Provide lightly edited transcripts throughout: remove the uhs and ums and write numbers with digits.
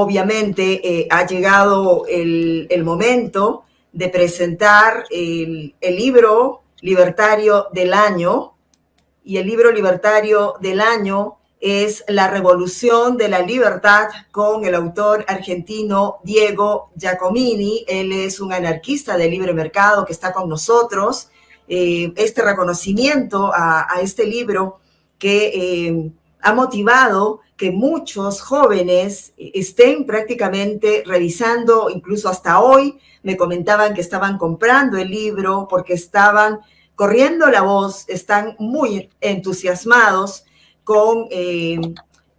obviamente ha llegado el momento de presentar el libro libertario del año, y el libro libertario del año es La Revolución de la Libertad, con el autor argentino Diego Giacomini. Él es un anarquista de libre mercado que está con nosotros. Este reconocimiento a este libro que ha motivado que muchos jóvenes estén prácticamente revisando, incluso hasta hoy me comentaban que estaban comprando el libro porque estaban corriendo la voz, están muy entusiasmados con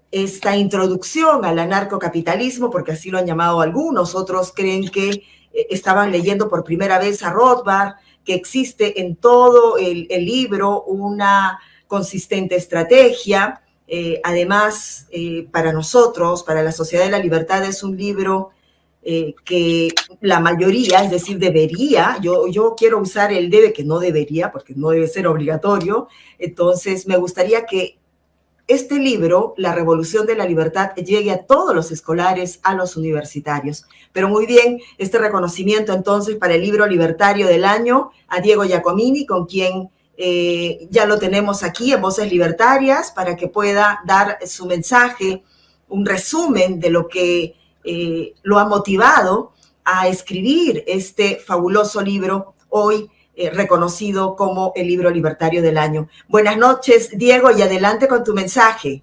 esta introducción al anarcocapitalismo, porque así lo han llamado algunos. Otros creen que estaban leyendo por primera vez a Rothbard, que existe en todo el libro una consistente estrategia. Además, para nosotros, para la Sociedad de la Libertad, es un libro que la mayoría, es decir, debería, yo quiero usar el debe, que no debería, porque no debe ser obligatorio. Entonces me gustaría que este libro, La Revolución de la Libertad, llegue a todos los escolares, a los universitarios. Pero muy bien, este reconocimiento entonces para el libro libertario del año a Diego Giacomini, con quien ya lo tenemos aquí en Voces Libertarias, para que pueda dar su mensaje, un resumen de lo que lo ha motivado a escribir este fabuloso libro, hoy reconocido como el libro libertario del año. Buenas noches, Diego, y adelante con tu mensaje.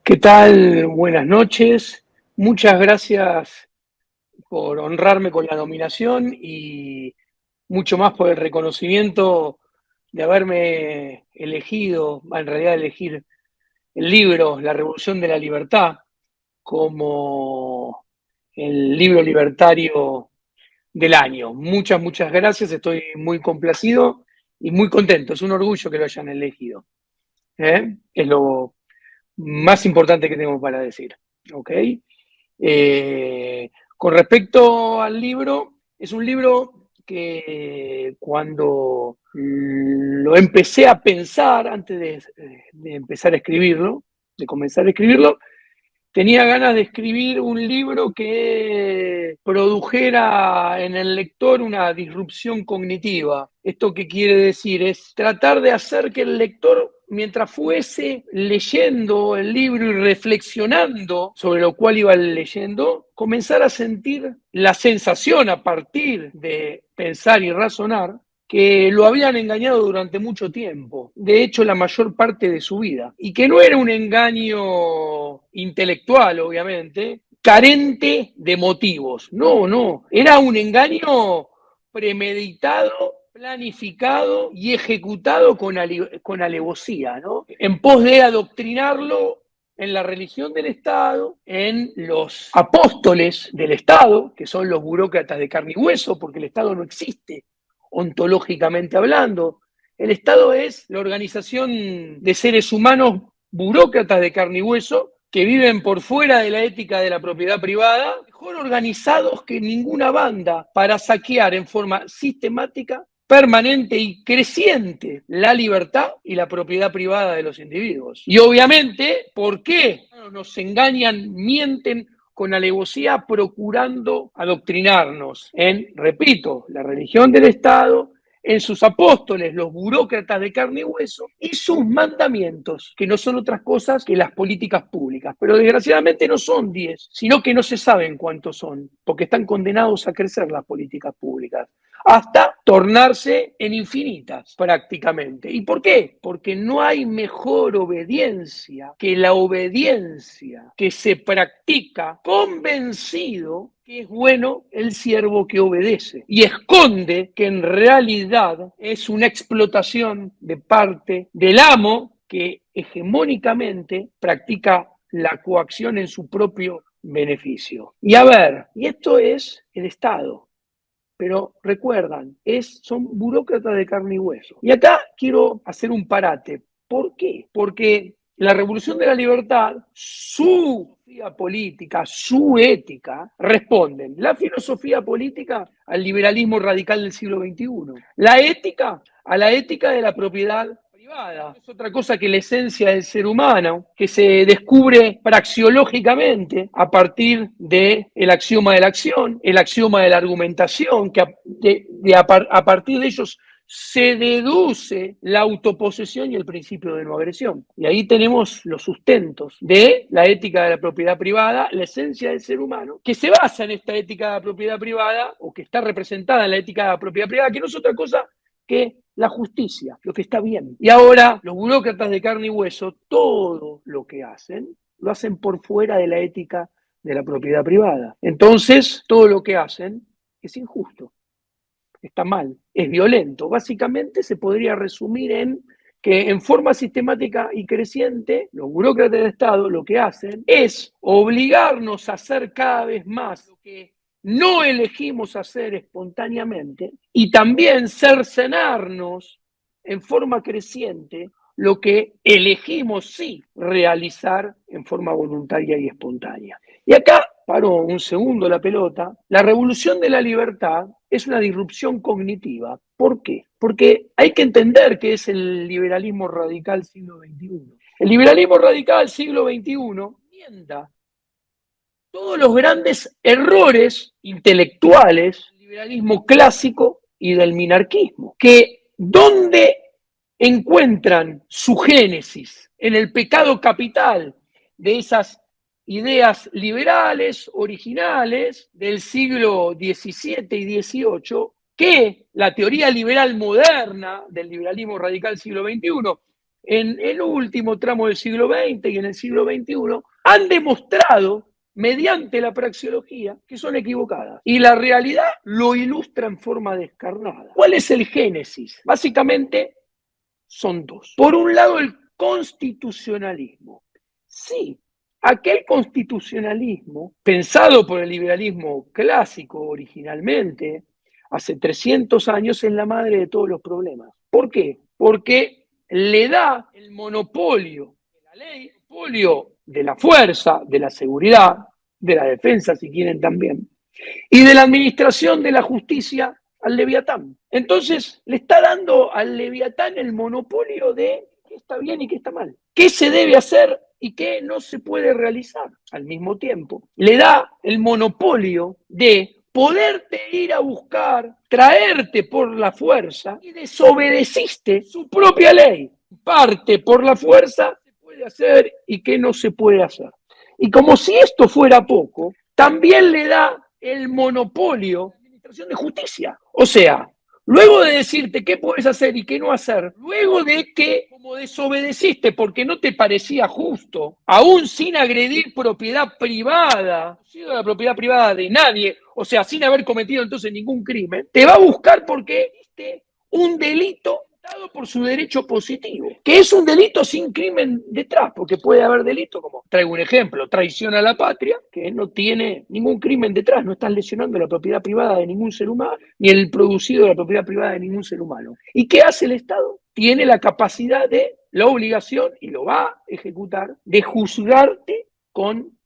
¿Qué tal? Buenas noches. Muchas gracias por honrarme con la nominación y mucho más por el reconocimiento de haberme elegido, en realidad elegir el libro La Revolución de la Libertad como el libro libertario del año. Muchas gracias, estoy muy complacido y muy contento. Es un orgullo que lo hayan elegido. Es lo más importante que tengo para decir. ¿Ok? Con respecto al libro, es un libro que cuando lo empecé a pensar, antes de empezar a escribirlo, de comenzar a escribirlo, tenía ganas de escribir un libro que produjera en el lector una disrupción cognitiva. ¿Esto qué quiere decir? Es tratar de hacer que el lector, mientras fuese leyendo el libro y reflexionando sobre lo cual iba leyendo, comenzara a sentir la sensación, a partir de pensar y razonar, que lo habían engañado durante mucho tiempo, de hecho la mayor parte de su vida, y que no era un engaño intelectual, obviamente, carente de motivos, no, era un engaño premeditado, planificado y ejecutado con alevosía, ¿no? En pos de adoctrinarlo en la religión del Estado, en los apóstoles del Estado, que son los burócratas de carne y hueso, porque el Estado no existe ontológicamente hablando. El Estado es la organización de seres humanos burócratas de carne y hueso que viven por fuera de la ética de la propiedad privada, mejor organizados que ninguna banda para saquear en forma sistemática, permanente y creciente la libertad y la propiedad privada de los individuos. Y obviamente, ¿por qué nos engañan, mienten con alevosía, procurando adoctrinarnos en, repito, la religión del Estado, en sus apóstoles, los burócratas de carne y hueso, y sus mandamientos, que no son otras cosas que las políticas públicas? Pero desgraciadamente no son 10, sino que no se saben cuántos son, porque están condenados a crecer las políticas públicas, hasta tornarse en infinitas prácticamente. ¿Y por qué? Porque no hay mejor obediencia que la obediencia que se practica convencido que es bueno el siervo que obedece y esconde que en realidad es una explotación de parte del amo que hegemónicamente practica la coacción en su propio beneficio. Y a ver, y esto es el Estado. Pero recuerdan, son burócratas de carne y hueso. Y acá quiero hacer un parate. ¿Por qué? Porque la Revolución de la Libertad, su filosofía política, su ética, responden la filosofía política al liberalismo radical del siglo XXI, la ética a la ética de la propiedad privada privada. Es otra cosa que la esencia del ser humano, que se descubre praxeológicamente a partir del axioma de la acción, el axioma de la argumentación, que a partir de ellos se deduce la autoposesión y el principio de no agresión. Y ahí tenemos los sustentos de la ética de la propiedad privada, la esencia del ser humano, que se basa en esta ética de la propiedad privada, o que está representada en la ética de la propiedad privada, que no es otra cosa que la justicia, lo que está bien. Y ahora los burócratas de carne y hueso, todo lo que hacen, lo hacen por fuera de la ética de la propiedad privada. Entonces, todo lo que hacen es injusto. Está mal, es violento. Básicamente se podría resumir en que en forma sistemática y creciente, los burócratas del Estado lo que hacen es obligarnos a hacer cada vez más lo que no elegimos hacer espontáneamente y también cercenarnos en forma creciente lo que elegimos sí realizar en forma voluntaria y espontánea. Y acá paró un segundo la pelota. La revolución de la libertad es una disrupción cognitiva. ¿Por qué? Porque hay que entender qué es el liberalismo radical siglo XXI. El liberalismo radical siglo XXI enmienda todos los grandes errores intelectuales del liberalismo clásico y del minarquismo, que donde encuentran su génesis en el pecado capital de esas ideas liberales originales del siglo XVII y XVIII, que la teoría liberal moderna del liberalismo radical siglo XXI, en el último tramo del siglo XX y en el siglo XXI, han demostrado mediante la praxeología que son equivocadas. Y la realidad lo ilustra en forma descarnada. ¿Cuál es el génesis? Básicamente son dos. Por un lado, el constitucionalismo. Sí, aquel constitucionalismo, pensado por el liberalismo clásico originalmente, hace 300 años, es la madre de todos los problemas. ¿Por qué? Porque le da el monopolio de la ley, el monopolio de la fuerza, de la seguridad, de la defensa, si quieren también, y de la administración de la justicia al Leviatán. Entonces, le está dando al Leviatán el monopolio de qué está bien y qué está mal, qué se debe hacer y qué no se puede realizar. Al mismo tiempo, le da el monopolio de poderte ir a buscar, traerte por la fuerza y desobedeciste su propia ley. Parte por la fuerza, se puede hacer y qué no se puede hacer. Y como si esto fuera poco, también le da el monopolio de la administración de justicia. O sea, luego de decirte qué puedes hacer y qué no hacer, luego de que, como desobedeciste porque no te parecía justo, aún sin agredir propiedad privada, no ha sido la propiedad privada de nadie, o sea, sin haber cometido entonces ningún crimen, te va a buscar porque hiciste un delito por su derecho positivo, que es un delito sin crimen detrás, porque puede haber delito, como traigo un ejemplo, traición a la patria, que no tiene ningún crimen detrás, no estás lesionando la propiedad privada de ningún ser humano, ni el producido de la propiedad privada de ningún ser humano. ¿Y qué hace el Estado? Tiene la capacidad de, la obligación, y lo va a ejecutar, de juzgarte con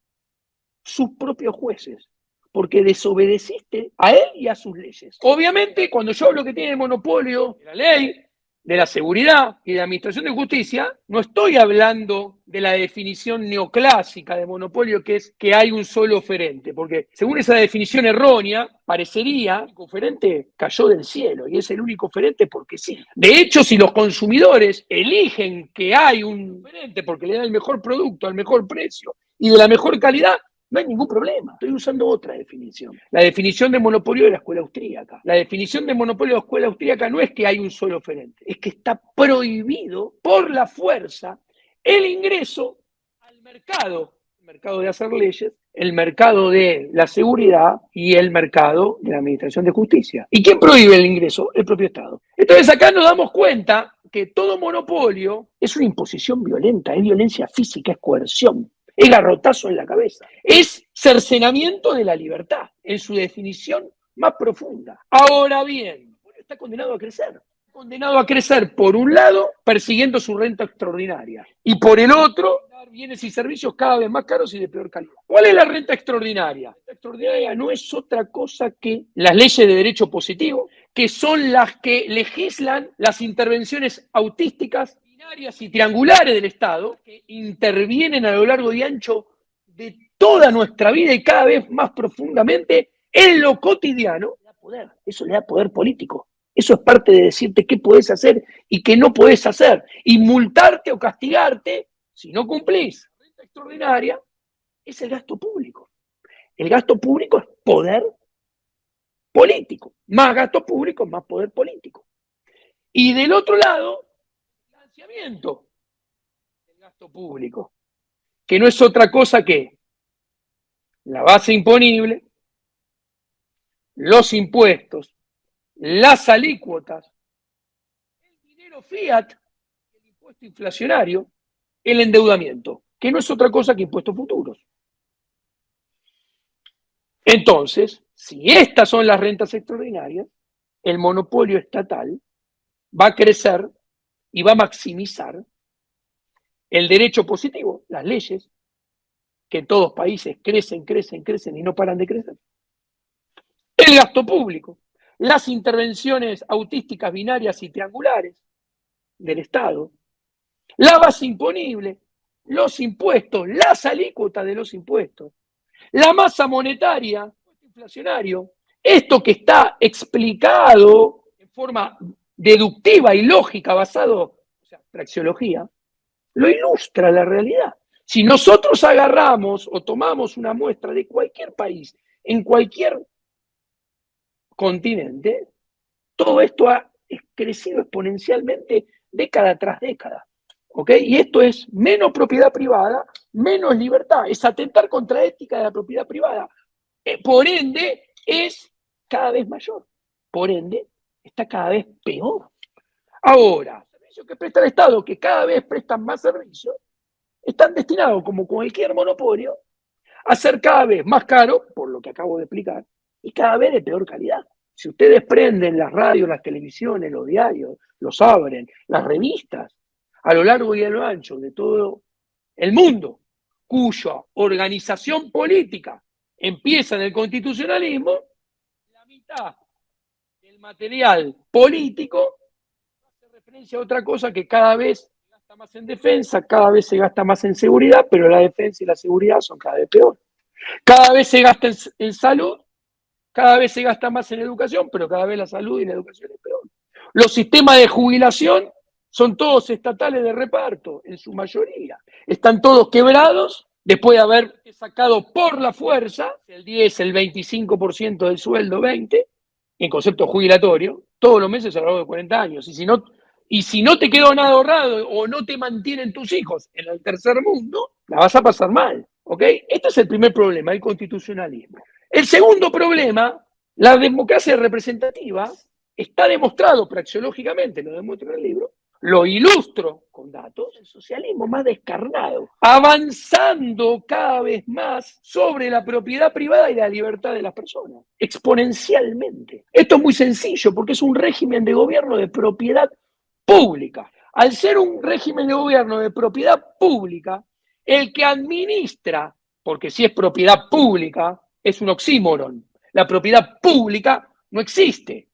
sus propios jueces, porque desobedeciste a él y a sus leyes. Obviamente, cuando yo hablo que tiene el monopolio de la ley, de la seguridad y de la administración de justicia, no estoy hablando de la definición neoclásica de monopolio, que es que hay un solo oferente, porque según esa definición errónea, parecería que el oferente cayó del cielo y es el único oferente porque sí. De hecho, si los consumidores eligen que hay un oferente porque le da el mejor producto al mejor precio y de la mejor calidad, no hay ningún problema. Estoy usando otra definición. La definición de monopolio de la escuela austríaca. La definición de monopolio de la escuela austríaca no es que hay un solo oferente, es que está prohibido por la fuerza el ingreso al mercado. El mercado de hacer leyes, el mercado de la seguridad y el mercado de la administración de justicia. ¿Y quién prohíbe el ingreso? El propio Estado. Entonces acá nos damos cuenta que todo monopolio es una imposición violenta, es violencia física, es coerción. Es garrotazo en la cabeza. Es cercenamiento de la libertad, en su definición más profunda. Ahora bien, está condenado a crecer. Condenado a crecer, por un lado, persiguiendo su renta extraordinaria, y por el otro, dar bienes y servicios cada vez más caros y de peor calidad. ¿Cuál es la renta extraordinaria? La renta extraordinaria no es otra cosa que las leyes de derecho positivo, que son las que legislan las intervenciones autísticas binarias y triangulares del Estado que intervienen a lo largo y ancho de toda nuestra vida y cada vez más profundamente en lo cotidiano. Eso le da poder político. Eso es parte de decirte qué podés hacer y qué no podés hacer. Y multarte o castigarte si no cumplís. La renta extraordinaria es el gasto público. El gasto público es poder político. Más gasto público, más poder político. Y del otro lado, el financiamiento del gasto público, que no es otra cosa que la base imponible, los impuestos, las alícuotas, el dinero fiat, el impuesto inflacionario, el endeudamiento, que no es otra cosa que impuestos futuros. Entonces, si estas son las rentas extraordinarias, el monopolio estatal va a crecer y va a maximizar el derecho positivo, las leyes, que en todos países crecen y no paran de crecer. El gasto público, las intervenciones autísticas binarias y triangulares del Estado, la base imponible, los impuestos, las alícuotas de los impuestos, la masa monetaria, inflacionario, esto que está explicado en forma deductiva y lógica, basado en praxeología, lo ilustra la realidad. Si nosotros agarramos o tomamos una muestra de cualquier país, en cualquier continente, todo esto ha crecido exponencialmente década tras década. ¿Ok? Y esto es menos propiedad privada, menos libertad, es atentar contra la ética de la propiedad privada. Por ende, es cada vez mayor. Por ende, está cada vez peor. Ahora, los servicios que presta el Estado, que cada vez prestan más servicios, están destinados, como cualquier monopolio, a ser cada vez más caros, por lo que acabo de explicar, y cada vez de peor calidad. Si ustedes prenden las radios, las televisiones, los diarios, los abren, las revistas, a lo largo y a lo ancho de todo el mundo, cuya organización política empieza en el constitucionalismo, la mitad del material político hace referencia a otra cosa que cada vez se gasta más en defensa, cada vez se gasta más en seguridad, pero la defensa y la seguridad son cada vez peor. Cada vez se gasta en salud, cada vez se gasta más en educación, pero cada vez la salud y la educación es peor. Los sistemas de jubilación son todos estatales de reparto, en su mayoría. Están todos quebrados después de haber sacado por la fuerza el 10, el 25% del sueldo, 20%, en concepto jubilatorio, todos los meses a lo largo de 40 años. Y si no te quedó nada ahorrado o no te mantienen tus hijos en el tercer mundo, la vas a pasar mal. ¿Ok? Este es el primer problema, el constitucionalismo. El segundo problema, la democracia representativa, está demostrado praxeológicamente, lo demuestro en el libro, lo ilustro con datos, el socialismo más descarnado, avanzando cada vez más sobre la propiedad privada y la libertad de las personas, exponencialmente. Esto es muy sencillo porque es un régimen de gobierno de propiedad pública. Al ser un régimen de gobierno de propiedad pública, el que administra, porque si es propiedad pública, es un oxímoron. La propiedad pública no existe.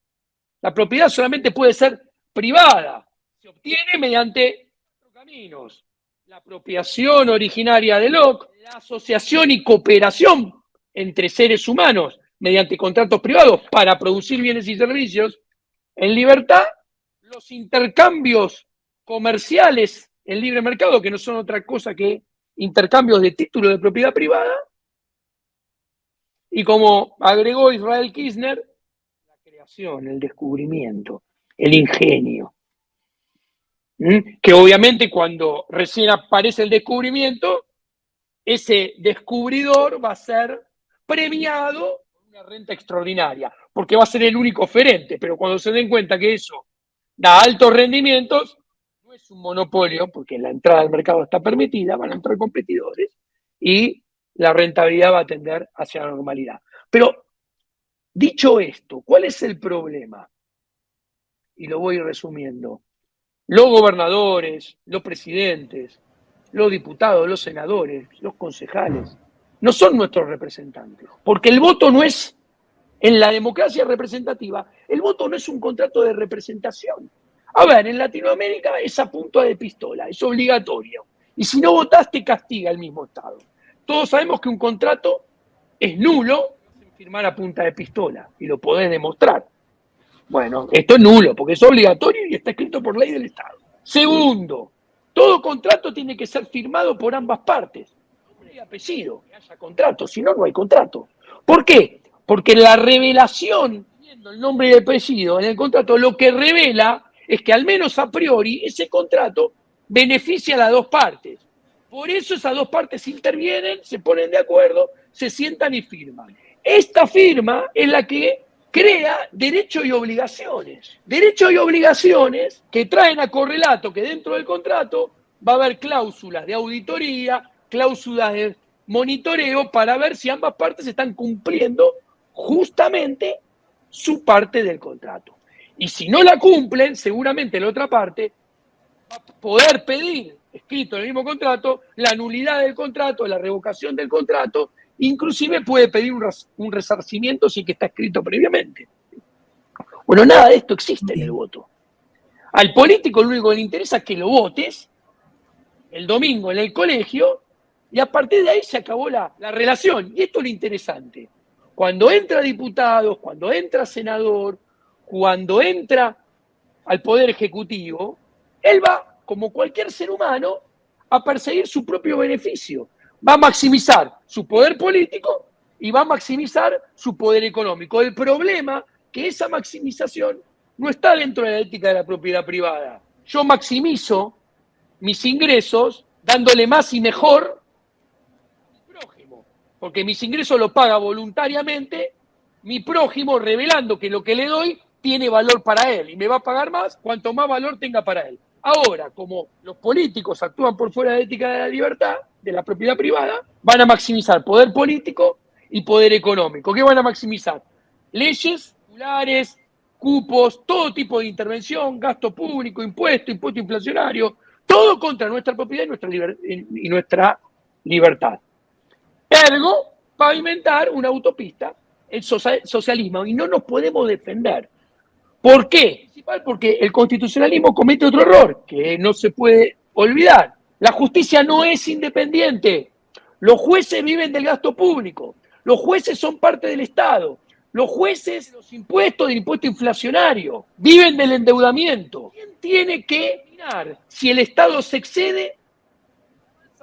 La propiedad solamente puede ser privada. Se obtiene mediante cuatro caminos: la apropiación originaria de Locke, la asociación y cooperación entre seres humanos mediante contratos privados para producir bienes y servicios en libertad, los intercambios comerciales en libre mercado, que no son otra cosa que intercambios de títulos de propiedad privada, y como agregó Israel Kirchner, la creación, el descubrimiento, el ingenio. Que obviamente cuando recién aparece el descubrimiento, ese descubridor va a ser premiado con una renta extraordinaria, porque va a ser el único oferente, pero cuando se den cuenta que eso da altos rendimientos, no es un monopolio, porque la entrada al mercado está permitida, van a entrar competidores y la rentabilidad va a tender hacia la normalidad. Pero dicho esto, ¿cuál es el problema? Y lo voy resumiendo. Los gobernadores, los presidentes, los diputados, los senadores, los concejales, no son nuestros representantes, porque el voto no es, en la democracia representativa, el voto no es un contrato de representación. A ver, en Latinoamérica es a punta de pistola, es obligatorio. Y si no votás, te castiga el mismo Estado. Todos sabemos que un contrato es nulo sin firmar a punta de pistola, y lo podés demostrar. Bueno, esto es nulo, porque es obligatorio y está escrito por ley del Estado. Segundo, todo contrato tiene que ser firmado por ambas partes. Nombre y apellido, que haya contrato, si no, no hay contrato. ¿Por qué? Porque la revelación, viendo el nombre y el apellido en el contrato, lo que revela es que al menos a priori ese contrato beneficia a las dos partes. Por eso esas dos partes intervienen, se ponen de acuerdo, se sientan y firman. Esta firma es la que crea derechos y obligaciones. Derechos y obligaciones que traen a correlato que dentro del contrato va a haber cláusulas de auditoría, cláusulas de monitoreo para ver si ambas partes están cumpliendo justamente su parte del contrato. Y si no la cumplen, seguramente la otra parte va a poder pedir, escrito en el mismo contrato, la nulidad del contrato, la revocación del contrato. Inclusive puede pedir un resarcimiento si que está escrito previamente. Bueno, nada de esto existe en el voto. Al político lo único que le interesa es que lo votes el domingo en el colegio y a partir de ahí se acabó la relación. Y esto es lo interesante. Cuando entra diputado, cuando entra senador, cuando entra al Poder Ejecutivo, él va, como cualquier ser humano, a perseguir su propio beneficio. Va a maximizar su poder político y va a maximizar su poder económico. El problema es que esa maximización no está dentro de la ética de la propiedad privada. Yo maximizo mis ingresos dándole más y mejor a mi prójimo, porque mis ingresos los paga voluntariamente mi prójimo, revelando que lo que le doy tiene valor para él y me va a pagar más cuanto más valor tenga para él. Ahora, como los políticos actúan por fuera de la ética de la libertad, de la propiedad privada, van a maximizar poder político y poder económico. ¿Qué van a maximizar? Leyes, circulares, cupos, todo tipo de intervención, gasto público, impuesto inflacionario, todo contra nuestra propiedad y nuestra libertad. Ergo, pavimentar una autopista, el socialismo, y no nos podemos defender. ¿Por qué? Porque el constitucionalismo comete otro error que no se puede olvidar. La justicia no es independiente. Los jueces viven del gasto público. Los jueces son parte del Estado. Los jueces, los impuestos, del impuesto inflacionario, viven del endeudamiento. ¿Quién tiene que mirar si el Estado se excede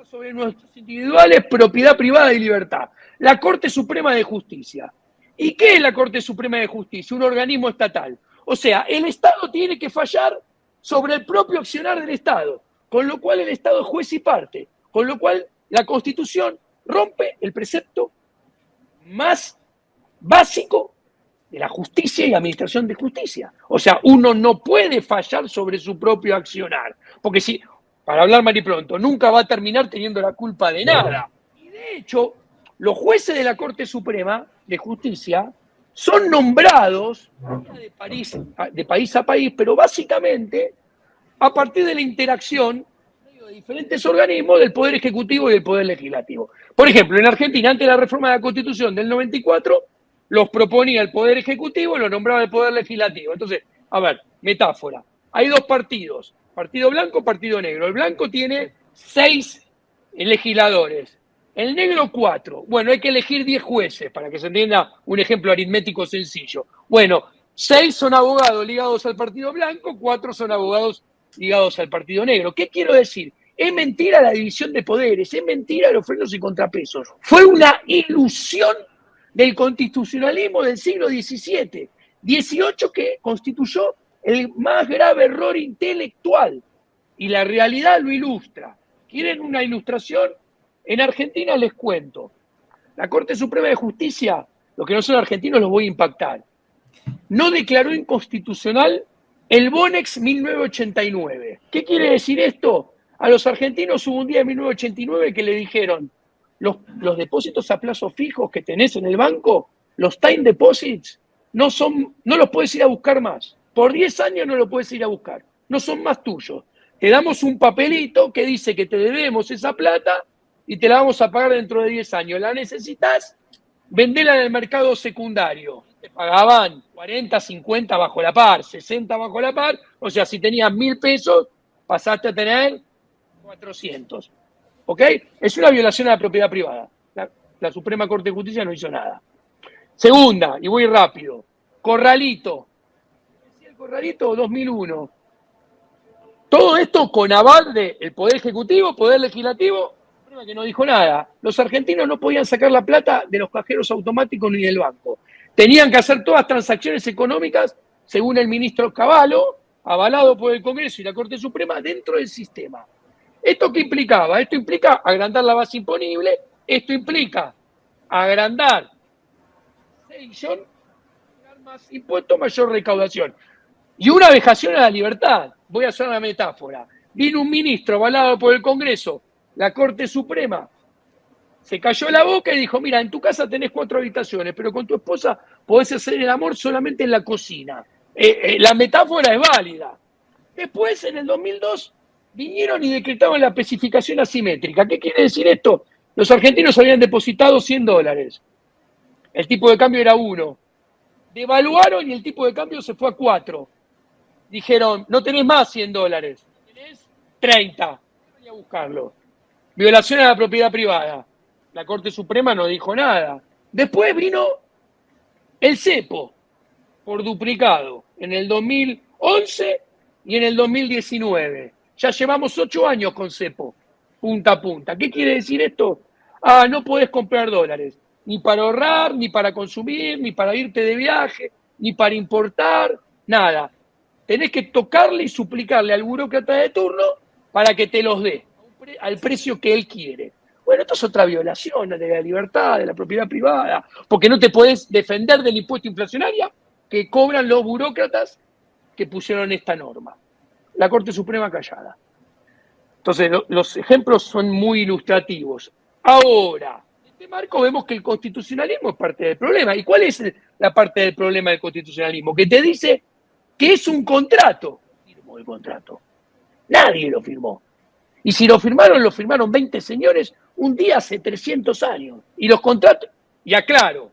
sobre nuestros individuales, propiedad privada y libertad? La Corte Suprema de Justicia. ¿Y qué es la Corte Suprema de Justicia? Un organismo estatal. O sea, el Estado tiene que fallar sobre el propio accionar del Estado, con lo cual el Estado es juez y parte, con lo cual la Constitución rompe el precepto más básico de la justicia y administración de justicia. O sea, uno no puede fallar sobre su propio accionar, porque si, para hablar mal y pronto, nunca va a terminar teniendo la culpa de nada. Y de hecho, los jueces de la Corte Suprema de Justicia son nombrados de país a país, pero básicamente a partir de la interacción de diferentes organismos del Poder Ejecutivo y del Poder Legislativo. Por ejemplo, en Argentina, antes de la reforma de la Constitución del 94, los proponía el Poder Ejecutivo y los nombraba el Poder Legislativo. Entonces, a ver, metáfora. Hay dos partidos, partido blanco, partido negro. El blanco tiene 6 legisladores. El negro 4. Bueno, hay que elegir 10 jueces, para que se entienda un ejemplo aritmético sencillo. Bueno, 6 son abogados ligados al partido blanco, 4 son abogados ligados al partido negro. ¿Qué quiero decir? Es mentira la división de poderes, es mentira los frenos y contrapesos. Fue una ilusión del constitucionalismo del siglo XVII, XVIII, que constituyó el más grave error intelectual. Y la realidad lo ilustra. ¿Quieren una ilustración? En Argentina les cuento. La Corte Suprema de Justicia, los que no son argentinos los voy a impactar, no declaró inconstitucional el Bonex 1989. ¿Qué quiere decir esto? A los argentinos hubo un día en 1989 que le dijeron, los depósitos a plazo fijos que tenés en el banco, los time deposits, no los puedes ir a buscar más. Por 10 años no los puedes ir a buscar. No son más tuyos. Te damos un papelito que dice que te debemos esa plata y te la vamos a pagar dentro de 10 años. ¿La necesitas? Vendela en el mercado secundario. te pagaban 40, 50 bajo la par, 60 bajo la par, o sea, si tenías 1.000 pesos, pasaste a tener 400. ¿Ok? Es una violación a la propiedad privada. La Suprema Corte de Justicia no hizo nada. Segunda, y voy rápido, Corralito. El Corralito 2001. Todo esto con aval del Poder Ejecutivo, Poder Legislativo, que no dijo nada. Los argentinos no podían sacar la plata de los cajeros automáticos ni del banco. Tenían que hacer todas transacciones económicas, según el ministro Cavallo, avalado por el Congreso y la Corte Suprema, dentro del sistema. ¿Esto qué implicaba? Esto implica agrandar la base imponible, esto implica agrandar más impuestos, mayor recaudación. Y una vejación a la libertad. Voy a hacer una metáfora. Vino un ministro avalado por el Congreso, la Corte Suprema, se cayó la boca y dijo, mira, en tu casa tenés 4 habitaciones, pero con tu esposa podés hacer el amor solamente en la cocina. La metáfora es válida. Después, en el 2002, vinieron y decretaron la especificación asimétrica. ¿Qué quiere decir esto? Los argentinos habían depositado $100. El tipo de cambio era 1. Devaluaron y el tipo de cambio se fue a 4. Dijeron, no tenés más $100, tenés 30. Voy a buscarlo. Violación a la propiedad privada. La Corte Suprema no dijo nada. Después vino el cepo por duplicado en el 2011 y en el 2019. Ya llevamos 8 años con cepo, punta a punta. ¿Qué quiere decir esto? No podés comprar dólares, ni para ahorrar, ni para consumir, ni para irte de viaje, ni para importar, nada. Tenés que tocarle y suplicarle al burócrata de turno para que te los dé al precio que él quiere. Bueno, esto es otra violación de la libertad, de la propiedad privada, porque no te podés defender del impuesto inflacionario que cobran los burócratas que pusieron esta norma. La Corte Suprema callada. Entonces, los ejemplos son muy ilustrativos. Ahora, en este marco vemos que el constitucionalismo es parte del problema. ¿Y cuál es la parte del problema del constitucionalismo? Que te dice que es un contrato. Firmó el contrato. Nadie lo firmó. Y si lo firmaron 20 señores un día hace 300 años. Y los contratos, y aclaro,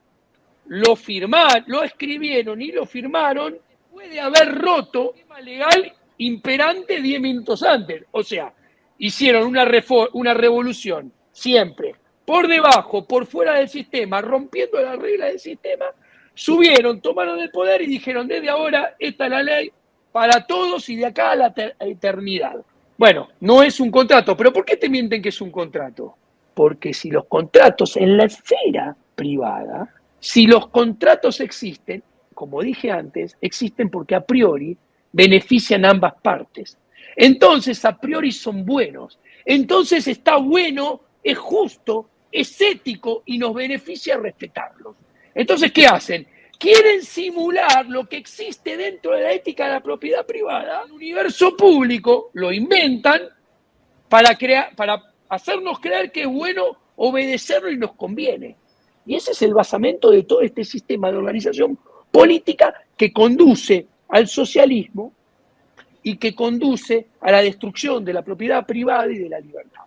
lo escribieron y lo firmaron, puede haber roto el sistema legal imperante 10 minutos antes. O sea, hicieron una revolución siempre por debajo, por fuera del sistema, rompiendo las reglas del sistema, subieron, tomaron el poder y dijeron, desde ahora esta es la ley para todos y de acá a la eternidad. Bueno, no es un contrato, pero ¿por qué te mienten que es un contrato? Porque si los contratos en la esfera privada, si los contratos existen, como dije antes, existen porque a priori benefician a ambas partes. Entonces, a priori son buenos. Entonces está bueno, es justo, es ético y nos beneficia respetarlos. Entonces, ¿qué hacen? Quieren simular lo que existe dentro de la ética de la propiedad privada. El universo público lo inventan para hacernos creer que es bueno obedecerlo y nos conviene. Y ese es el basamento de todo este sistema de organización política que conduce al socialismo y que conduce a la destrucción de la propiedad privada y de la libertad.